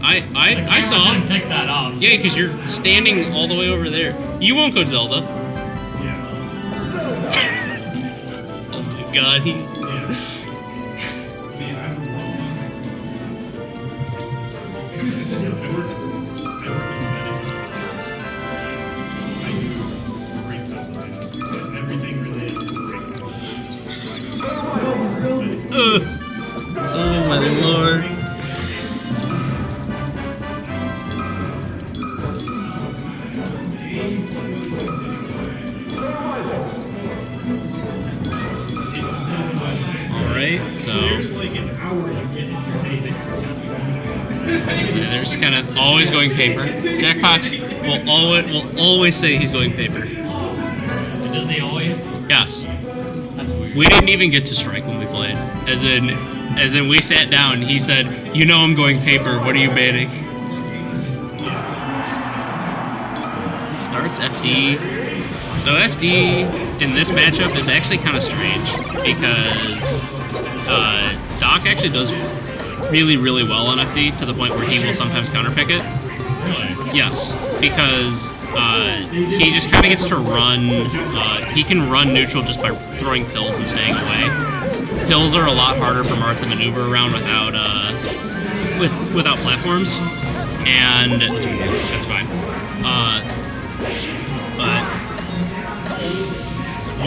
I saw him. Take that off. Yeah, because you're standing all the way over there. You won't go Zelda. Yeah. Oh my god, he's... Oh my lord. Alright, so they're just kind of always going paper. Jakpox will always say he's going paper. Does he always? Yes. That's weird. We didn't even get to strike when we played. As in we sat down, he said, "You know I'm going paper, what are you banning?" He starts FD. So FD in this matchup is actually kind of strange because Doc actually does really, really well on FD to the point where he will sometimes counterpick it. Really? Yes, because he just kind of gets to run. He can run neutral just by throwing pills and staying away. Pills are a lot harder for Marth to maneuver around without platforms, and that's fine. But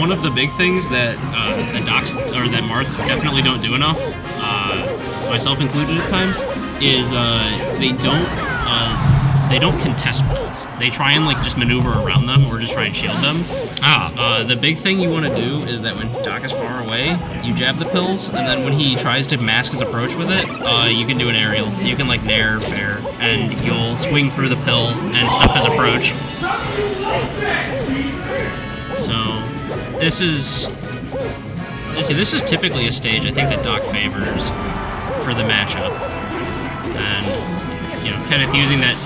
one of the big things that that Marths definitely don't do enough, myself included at times, is they don't contest pills. They try and just maneuver around them or just try and shield them. The big thing you want to do is that when Doc is far away, you jab the pills, and then when he tries to mask his approach with it, you can do an aerial. So you can nair, fair, and you'll swing through the pill and stuff his approach. So this is typically a stage I think that Doc favors for the matchup, and kind of using that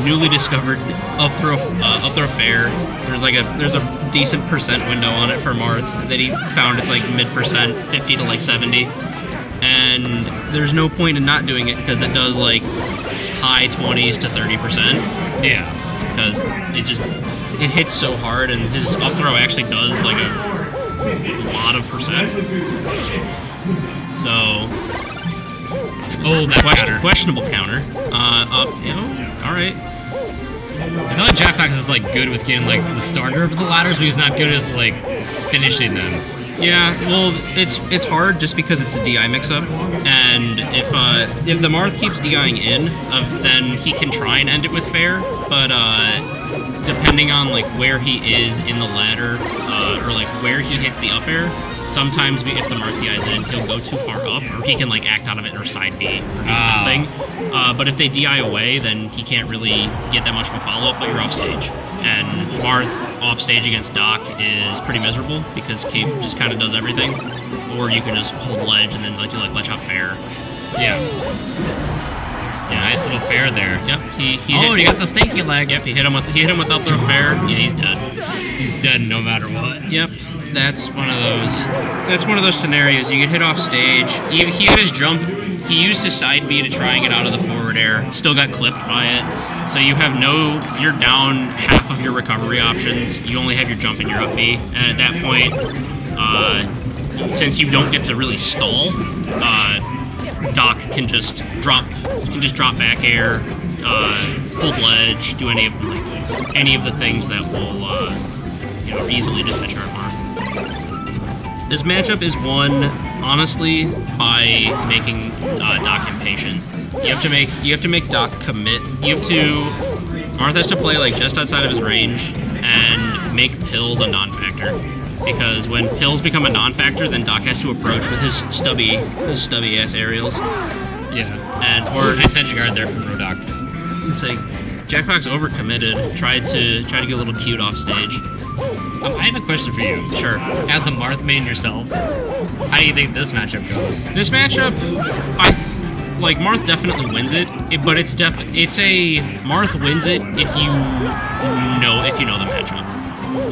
newly discovered up throw fair. There's a decent percent window on it for Marth that he found. It's mid percent, 50 to 70, and there's no point in not doing it because it does high 20s to 30%. Yeah, because it hits so hard, and his up throw actually does a lot of percent. So. Oh, that questionable counter. Up, alright. I feel like Jakpox is good with getting the starter of the ladders, but he's not good as finishing them. Yeah, well, it's hard just because it's a DI mix-up, and if the Marth keeps DIing in, then he can try and end it with fair, but depending on where he is in the ladder, or where he hits the up air, sometimes if the Marth DIs in, he'll go too far up, or he can act out of it or side B or do something. But if they DI away, then he can't really get that much of a follow-up, but you're off stage. And Marth off stage against Doc is pretty miserable because Cape just kind of does everything. Or you can just hold ledge and then do ledge hop fair. Yeah. Yeah, nice little fair there. Yep. He got the stinky leg. Yep. He hit him with up throw fair. Yeah, he's dead. He's dead no matter what. Yep. That's one of those scenarios. You get hit off stage. He had his jump. He used his side B to try and get out of the forward air. Still got clipped by it. So you're down half of your recovery options. You only have your jump and your up B. And at that point, since you don't get to really stall, Doc can just drop back air, hold ledge, do any of the things that will easily just headshot Marth. This matchup is won, honestly, by making Doc impatient. You have to make Doc commit. Marth has to play just outside of his range and make pills a non-factor. Because when pills become a non-factor, then Doc has to approach with his stubby ass aerials. Yeah. Or nice edge guard there from rodohk. It's Jakpox overcommitted. Tried to get a little cute off stage. I have a question for you. Sure. As a Marth main yourself, how do you think this matchup goes? This matchup, Marth definitely wins it, but Marth wins it if you know the matchup.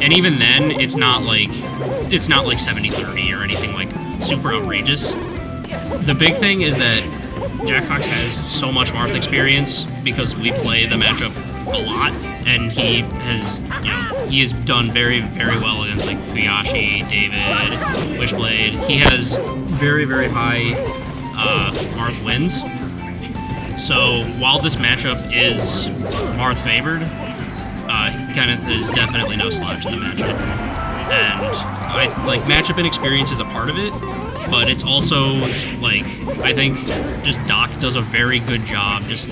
And even then, it's not 70-30 or anything super outrageous. The big thing is that Jakpox has so much Marth experience because we play the matchup a lot, and he has, he has done very, very well against like Kuyashi, David, Wishblade. He has very, very high Marth wins. So while this matchup is Marth favored, Kenneth is definitely no slouch in the matchup. And matchup inexperience is a part of it, but it's also I think just Doc does a very good job just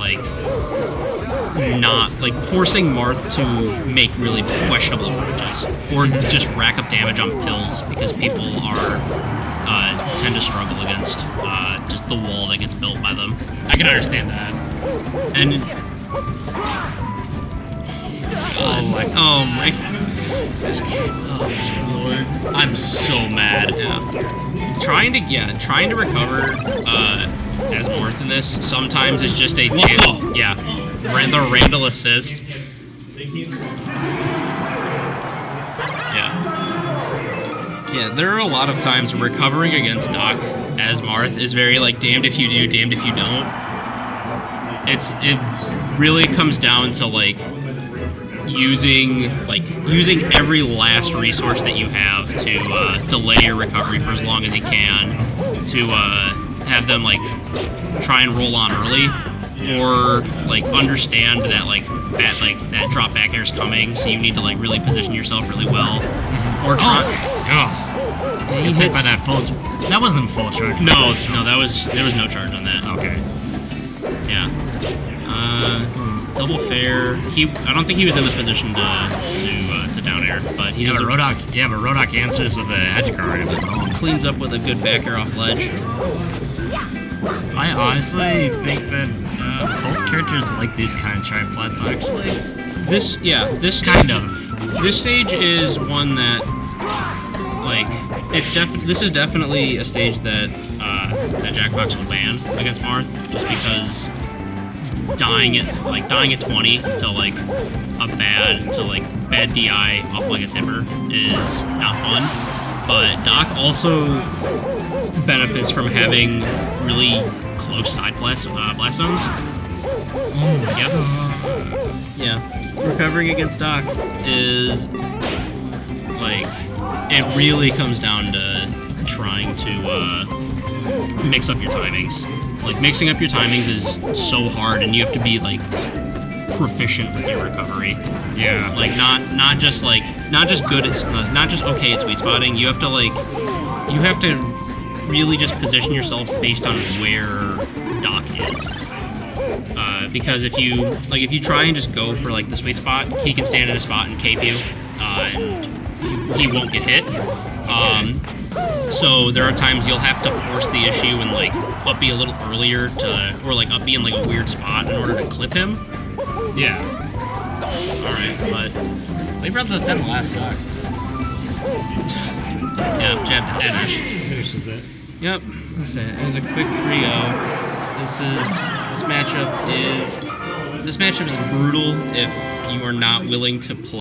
not forcing Marth to make really questionable approaches or just rack up damage on pills because people are tend to struggle against just the wall that gets built by them. I can understand that. And oh my Lord, I'm so mad. Yeah. Trying to recover as Marth in this sometimes is just a the Randall assist. Yeah, there are a lot of times recovering against Doc as Marth is very damned if you do, damned if you don't. It really comes down to using every last resource that you have to delay your recovery for as long as you can, to have them try and roll on early, or understand that that drop back air is coming, so you need to really position yourself really well, or try. He hit by that full. That wasn't full charge. No, there was no charge on that. Okay. Yeah. Double fair. I don't think he was in the position to down air, but he does but rodohk answers with a edge guard of his own. Cleans up with a good back air off ledge. I honestly think that both characters like these kind of triplets actually. This stage is one that this is definitely a stage that Jakpox will ban against Marth, just because dying at 20 to a bad DI off a tipper is not fun. But Doc also benefits from having really close side blast zones. Yep. Yeah. Recovering against Doc is it really comes down to trying to mix up your timings. Mixing up your timings is so hard, and you have to be proficient with your recovery. Yeah. Not just good at not just okay at sweet spotting. You have to really just position yourself based on where Doc is. Because if you try and just go for the sweet spot, he can stand in a spot and cape you, and he won't get hit. So there are times you'll have to force the issue and up B a little earlier or up B in a weird spot in order to clip him. Yeah. All right, but we brought those down the last stock. Yeah, jab to dash. Finishes it. Yep. That's it. It was a quick 3-0. This matchup is brutal if you are not willing to play